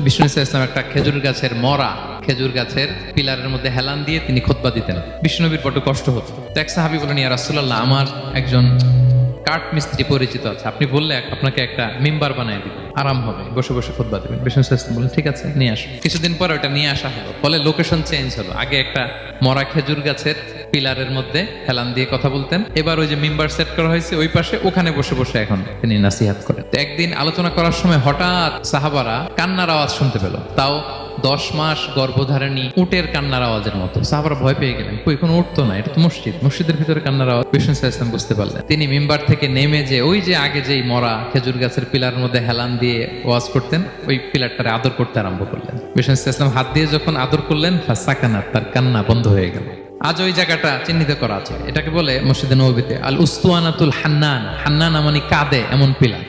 বিষ্ণু ইসলাম একটা খেজুর গাছের মরা খেজুর গাছের পিলারের মধ্যে হেলান দিয়ে তিনি খুতবা দিতেন। বিষ্ণুনবীর বড় কষ্ট হতো। তো এক সাহাবী বলেন, ইয়া রাসূলুল্লাহ, আমার একজন কাঠ মিস্ত্রি পরিচিত আছে, আপনি বললে আপনাকে একটা মিম্বার বানিয়ে দিবেন, আরাম হবে, বসে বসে খুতবা দেবেন। বিষ্ণু ইসলাম বলেন, ঠিক আছে, নিয়ে আসো। কিছুদিন পরে ওটা নিয়ে আসা হলো। ফলে লোকেশন চেঞ্জ হলো। আগে একটা মরা খেজুর গাছের পিলারের মধ্যে হেলান দিয়ে কথা বলতেন, এবার ওই যে মিম্বার সেট করা হয়েছে ওই পাশে, ওখানে বসে বসে এখন তিনি নাসিহাত করেন। তো একদিন আলোচনা করার সময় হঠাৎ সাহাবারা কান্নার আওয়াজ শুনতে পেল, তাও 10 মাস গর্ভধারিণী উটের কান্নার আওয়াজের মতো। সাহাবারা ভয় পেয়ে গেলেন, কই কোনো উঠ তো না, এটা তো মসজিদ, মসজিদের ভিতরে কান্নার আওয়াজ। বিষ্ণু ইসলাম বুঝতে পারলেন। তিনি মিম্বার থেকে নেমে যে ওই যে আগে যেই মরা খেজুর গাছের পিলারের মধ্যে হেলান দিয়ে ওয়াজ করতেন, ওই পিলারটারে আদর করতে আরম্ভ করলেন। বিষ্ণু ইসলাম হাত দিয়ে যখন আদর করলেন, ফাসাকানাত, তার কান্না বন্ধ হয়ে গেল। আজ ওই জায়গাটা চিহ্নিত করা আছে। এটাকে বলে মসজিদে নববীতে আল উস্তুয়ানাতুল হান্নান। হান্নান মানে কাঁদে এমন পিলার।